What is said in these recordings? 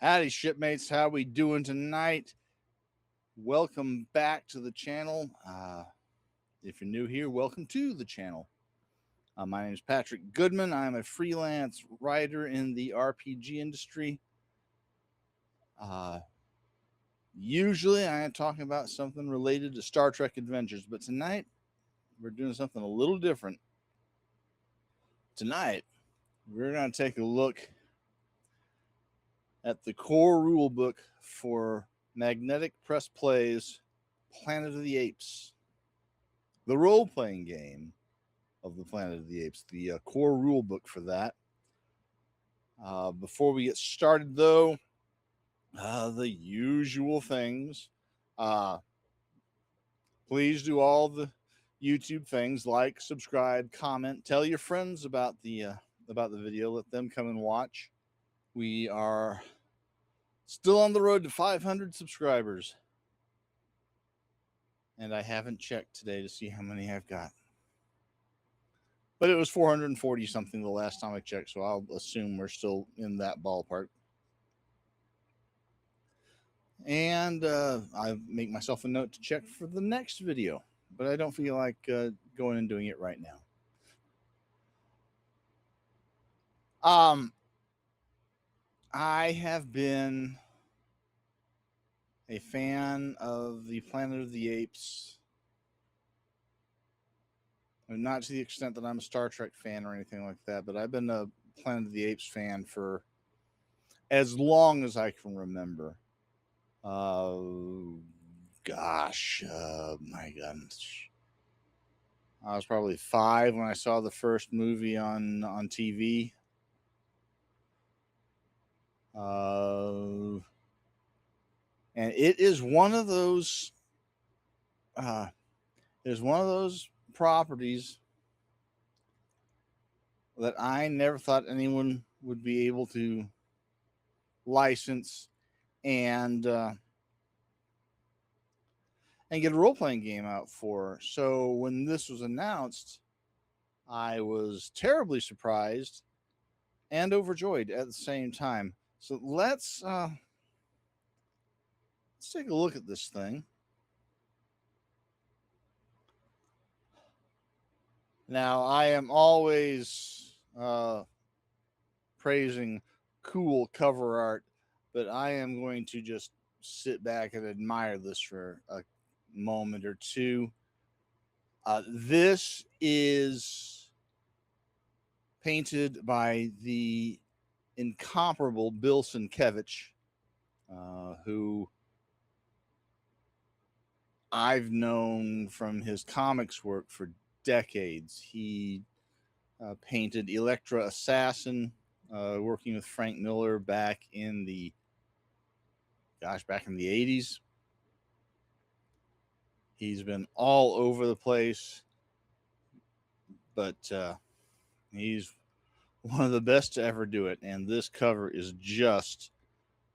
Howdy, shipmates. How we doing tonight? Welcome back to the channel. If you're new here, welcome to the channel. My name is Patrick Goodman. I'm a freelance writer in the RPG industry. Usually I am talking about something related to Star Trek adventures, but tonight we're doing something a little different. Tonight we're going to take a look at the core rulebook for Magnetic Press Play's Planet of the Apes, the role-playing game of the Planet of the Apes, the core rulebook for that. Before we get started, though, the usual things. Please do all the YouTube things, like, subscribe, comment, tell your friends about the video. Let them come and watch. We are still on the road to 500 subscribers, and I haven't checked today to see how many I've got. But it was 440 something the last time I checked, so I'll assume we're still in that ballpark. And I make myself a note to check for the next video, but I don't feel like going and doing it right now. I have been a fan of the Planet of the Apes, not to the extent that I'm a Star Trek fan or anything like that, but I've been a Planet of the Apes fan for as long as I can remember. My gosh, I was probably 5 when I saw the first movie on TV. And it is one of those properties that I never thought anyone would be able to license and get a role-playing game out for. So when this was announced, I was terribly surprised and overjoyed at the same time. So let's take a look at this thing. Now, I am always praising cool cover art, but I am going to just sit back and admire this for a moment or two. This is painted by the incomparable Bill Sienkiewicz, who I've known from his comics work for decades. He painted Elektra Assassin, working with Frank Miller back in the 80s. He's been all over the place, but he's one of the best to ever do it. And this cover is just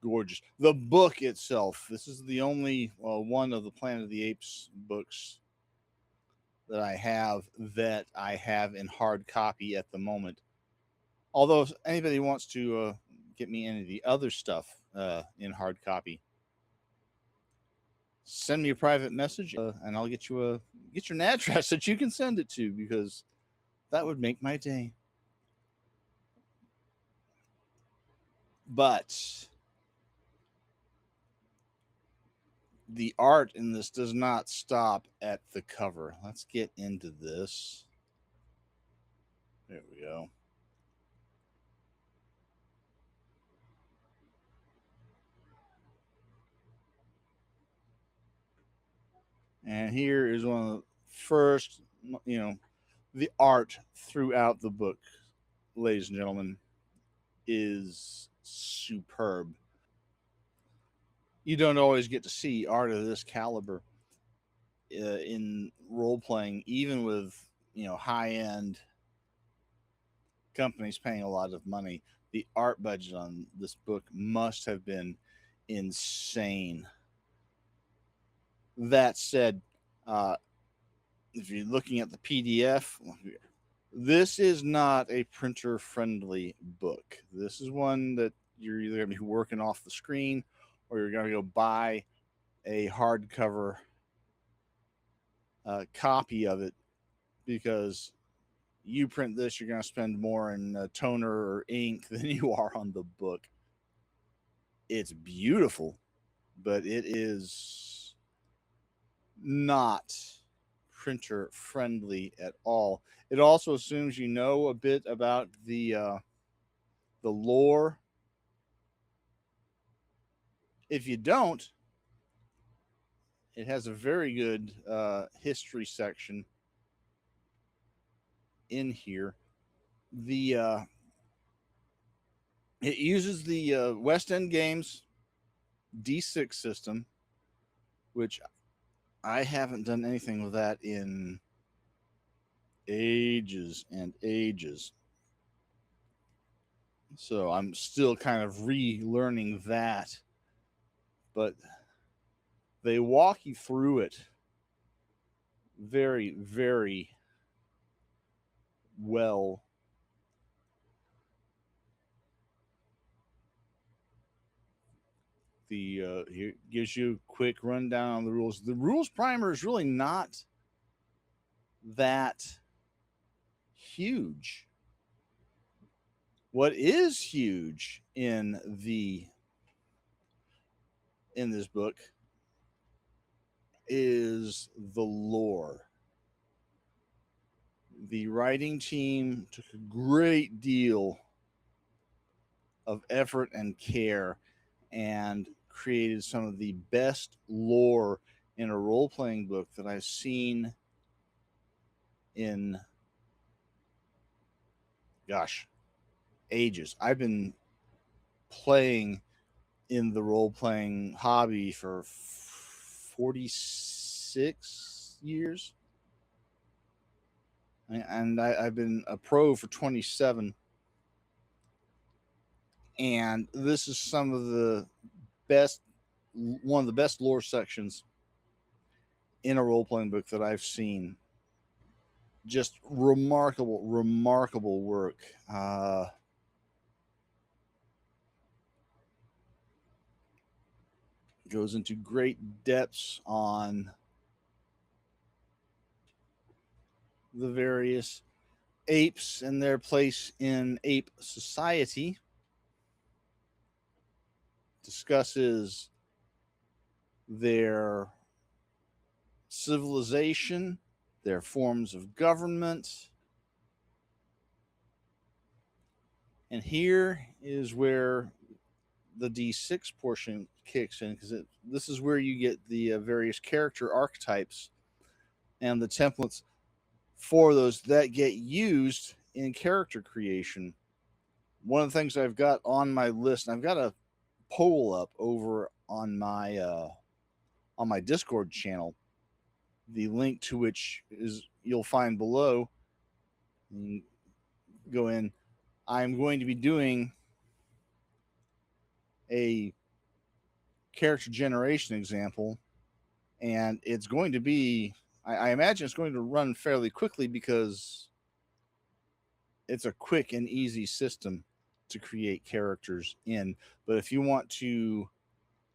gorgeous. The book itself, this is the only one of the Planet of the Apes books that I have in hard copy at the moment. Although if anybody wants to get me any of the other stuff in hard copy, send me a private message and I'll get you an address that you can send it to, because that would make my day. But the art in this does not stop at the cover. Let's get into this. There we go. And here is one of the first, the art throughout the book, ladies and gentlemen, is superb. You don't always get to see art of this caliber in role playing, even with high end companies paying a lot of money. The art budget on this book must have been insane. That said, if you're looking at the PDF, this is not a printer friendly book. This is one that you're either going to be working off the screen or you're going to go buy a hardcover copy of it, because you print this, you're going to spend more in toner or ink than you are on the book. It's beautiful, but it is not printer friendly at all. It also assumes you know a bit about the lore. If you don't, it has a very good history section in here. The It uses the West End Games D6 system, which I haven't done anything with that in ages and ages. So I'm still kind of relearning that. But they walk you through it very, very well. Here gives you a quick rundown on the rules. The rules primer is really not that huge. What is huge in this book is the lore. The writing team took a great deal of effort and care and created some of the best lore in a role-playing book that I've seen in, gosh, ages. I've been playing in the role-playing hobby for 46 years. And I've been a pro for 27. And this is some of the best, one of the best lore sections in a role-playing book that I've seen. Just remarkable, remarkable work. Goes into great depths on the various apes and their place in ape society. Discusses their civilization, their forms of government. And here is where the D6 portion kicks in, because this is where you get the various character archetypes and the templates for those that get used in character creation. One of the things I've got on my list, and I've got a poll up over on my Discord channel, the link to which is you'll find below. Go in. I'm going to be doing a character generation example, and it's going to be, I imagine it's going to run fairly quickly because it's a quick and easy system to create characters in. But if you want to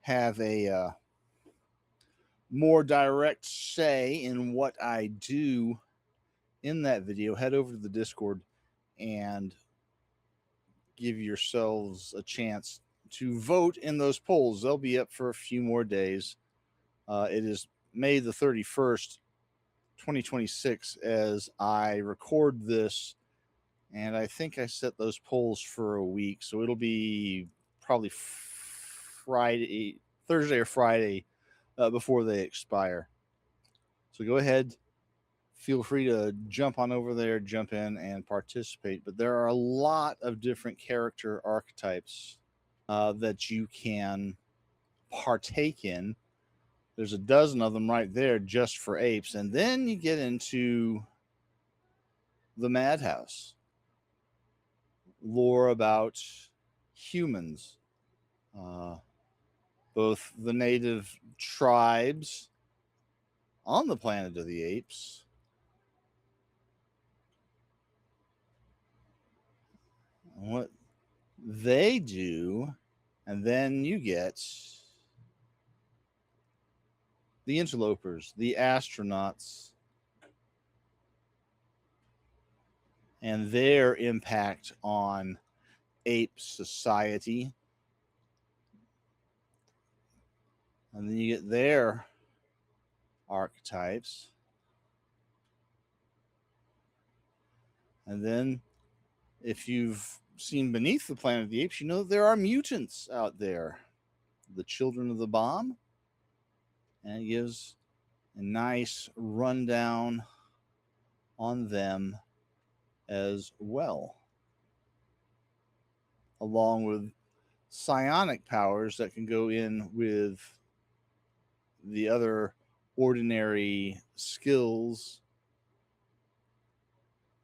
have a more direct say in what I do in that video, head over to the Discord and give yourselves a chance to vote in those polls. They'll be up for a few more days. It is May the 31st, 2026, as I record this. And I think I set those polls for a week. So it'll be probably Thursday or Friday before they expire. So go ahead. Feel free to jump on over there, jump in, and participate. But there are a lot of different character archetypes that you can partake in. There's a dozen of them right there just for apes. And then you get into the madhouse. Lore about humans. Both the native tribes on the planet of the apes, what they do, And then you get the interlopers, the astronauts, and their impact on ape society. And then you get their archetypes. And then, if you've seen Beneath the Planet of the Apes, you know there are mutants out there. The children of the bomb. And it gives a nice rundown on them as well, along with psionic powers that can go in with the other ordinary skills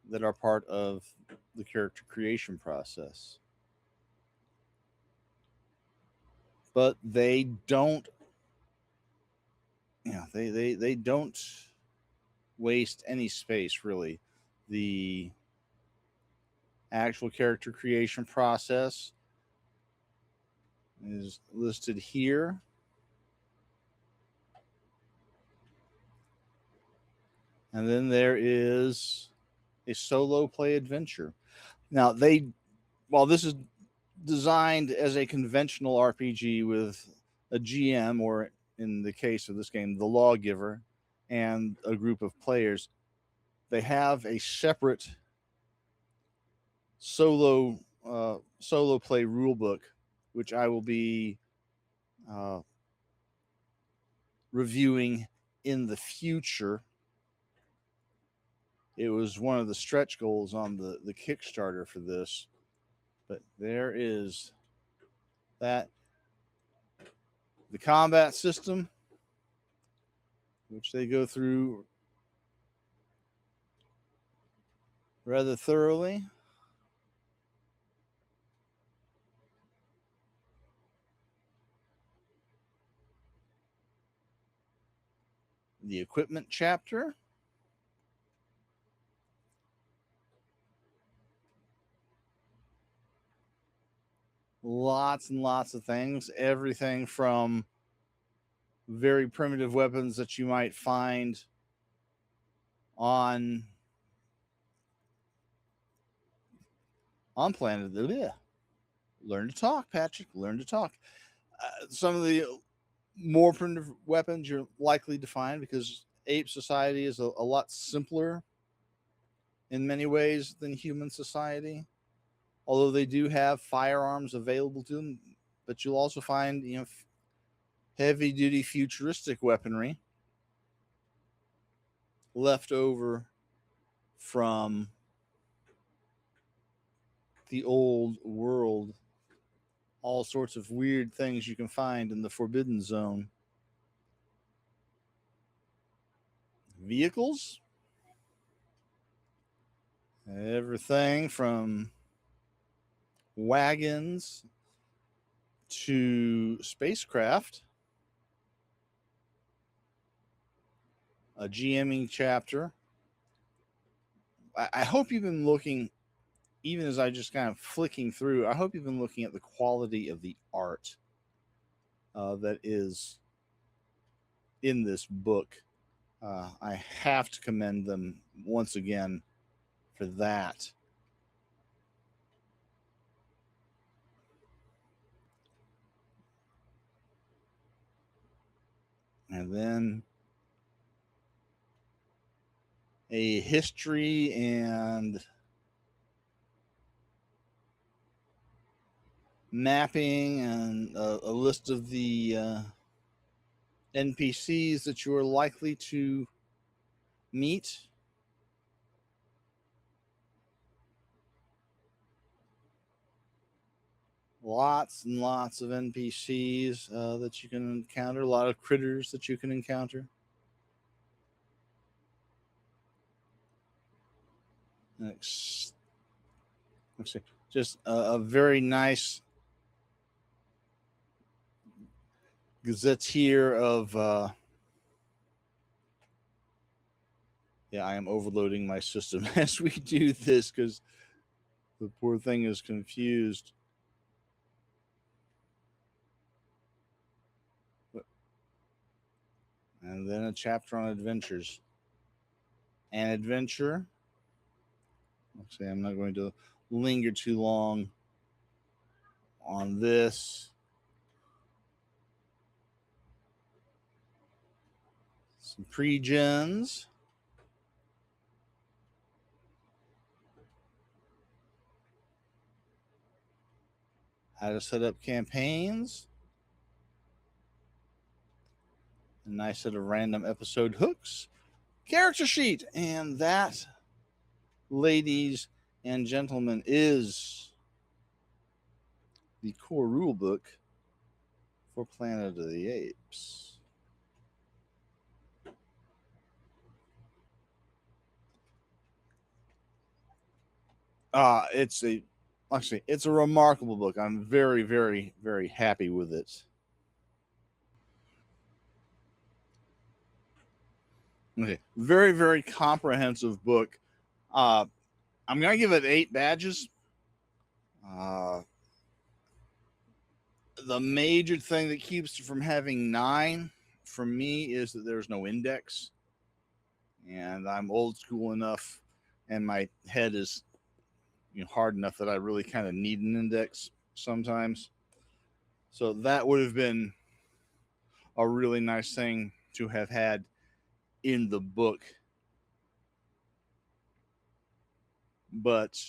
that are part of the character creation process. But they don't, they don't waste any space, really. The actual character creation process is listed here. And then there is a solo play adventure. Now, while this is designed as a conventional RPG with a GM, or in the case of this game, the lawgiver, and a group of players, they have a separate solo play rulebook, which I will be reviewing in the future. It was one of the stretch goals on the Kickstarter for this. But there is that. The combat system, which they go through rather thoroughly. The equipment chapter. Lots and lots of things. Everything from very primitive weapons that you might find on planet. Learn to talk, Patrick. Learn to talk. Some of the more primitive weapons you're likely to find, because ape society is a lot simpler in many ways than human society. Although they do have firearms available to them, but you'll also find, heavy duty futuristic weaponry left over from the old world. All sorts of weird things you can find in the Forbidden Zone. Vehicles. Everything from wagons to spacecraft. A GMing chapter. I hope you've been looking, even as I just kind of flicking through, I hope you've been looking at the quality of the art that is in this book. I have to commend them once again for that. And then a history and mapping and a list of the NPCs that you are likely to meet. Lots and lots of NPCs that you can encounter, a lot of critters that you can encounter. Let's see, just a very nice gazetteer of I am overloading my system as we do this because the poor thing is confused. then a chapter on adventures. An adventure. Actually, I'm not going to linger too long on this. Some pre-gens. How to set up campaigns. A nice set of random episode hooks. Character sheet. And that, ladies and gentlemen, is the core rulebook for Planet of the Apes. It's a remarkable book. I'm very, very, very happy with it. Okay, very, very comprehensive book. I'm gonna give it 8 badges. The major thing that keeps it from having 9 for me is that there's no index, and I'm old school enough, and my head is hard enough that I really kind of need an index sometimes. So that would have been a really nice thing to have had in the book. But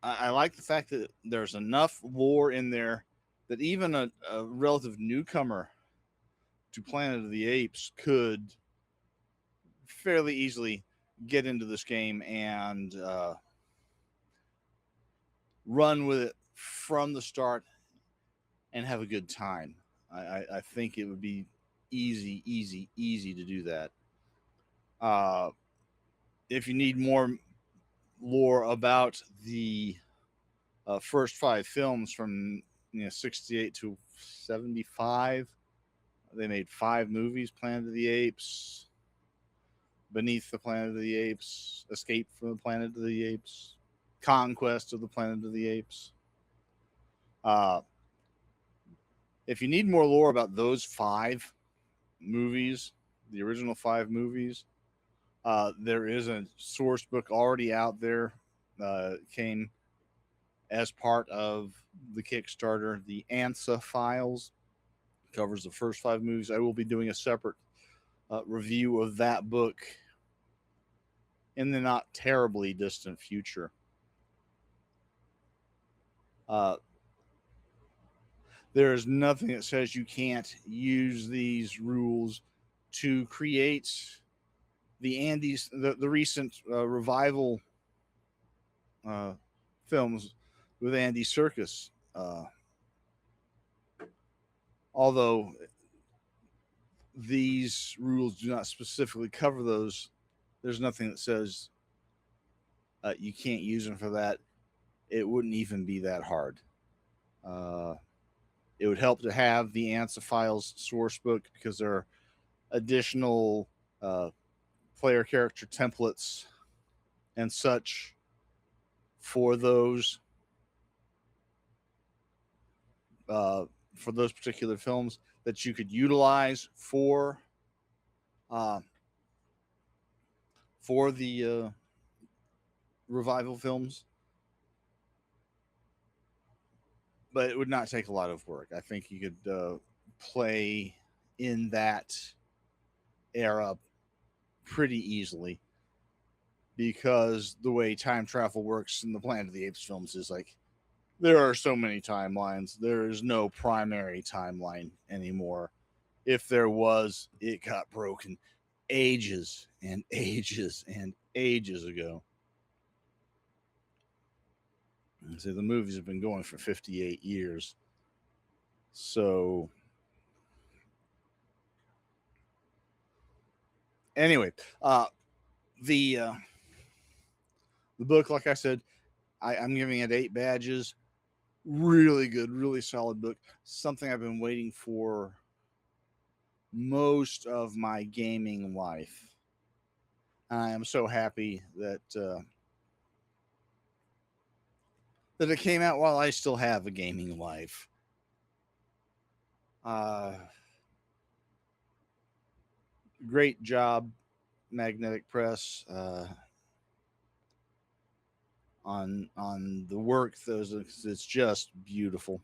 I like the fact that there's enough lore in there that even a relative newcomer to Planet of the Apes could fairly easily get into this game and run with it from the start and have a good time. I think it would be easy to do that. If you need more lore about the first 5 films from 68 to 75, they made 5 movies: Planet of the Apes, Beneath the Planet of the Apes, Escape from the Planet of the Apes, Conquest of the Planet of the Apes. If you need more lore about those 5 movies, the original 5 movies, there is a source book already out there. Came as part of the Kickstarter. The ANSA Files covers the first 5 movies. I will be doing a separate review of that book in the not terribly distant future. There is nothing that says you can't use these rules to create the recent revival films with Andy Serkis. Although these rules do not specifically cover those, there's nothing that says you can't use them for that. It wouldn't even be that hard. It would help to have the ANSA Files source book because there are additional player character templates and such for those particular films that you could utilize for the revival films. But it would not take a lot of work. I think you could play in that era pretty easily, because the way time travel works in the Planet of the Apes films is like there are so many timelines. There is no primary timeline anymore. If there was, it got broken ages and ages and ages ago. So the movies have been going for 58 years. So anyway, the book, like I said, I'm giving it 8 badges. Really good, really solid book. Something I've been waiting for most of my gaming life. I am so happy that it came out while I still have a gaming life. Great job, Magnetic Press, on the work. It's just beautiful.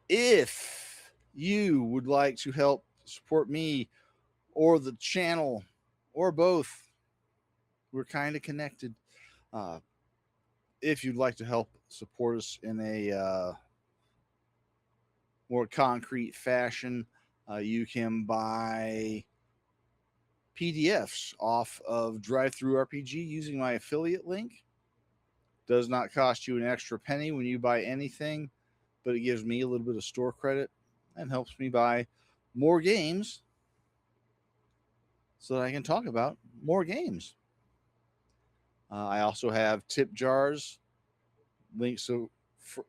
If you would like to help support me or the channel or both, we're kind of connected. Uh, if you'd like to help support us in a more concrete fashion, you can buy PDFs off of DriveThruRPG using my affiliate link. Does not cost you an extra penny when you buy anything, but it gives me a little bit of store credit and helps me buy more games so that I can talk about more games. I also have tip jars, links for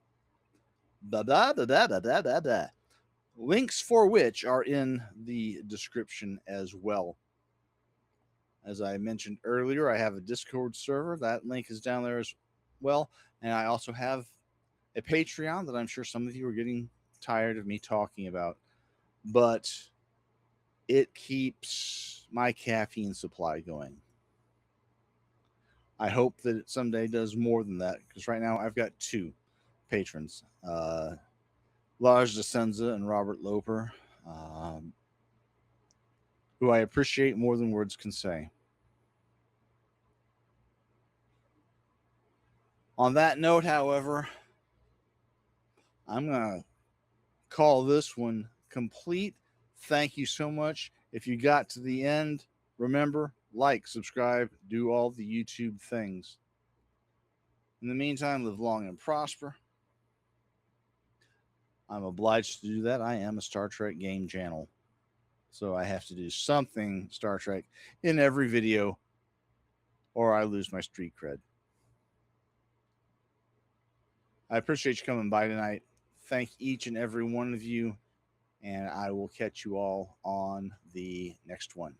links for which are in the description as well. As I mentioned earlier, I have a Discord server. That link is down there as well. And I also have a Patreon that I'm sure some of you are getting tired of me talking about. But it keeps my caffeine supply going. I hope that it someday does more than that, because right now I've got two patrons, Lars DeSenza and Robert Loper, who I appreciate more than words can say. On that note, however, I'm going to call this one complete. Thank you so much. If you got to the end, remember, like, subscribe, do all the YouTube things. In the meantime, live long and prosper. I'm obliged to do that. I am a Star Trek game channel, so I have to do something Star Trek in every video, or I lose my street cred. I appreciate you coming by tonight. Thank each and every one of you, and I will catch you all on the next one.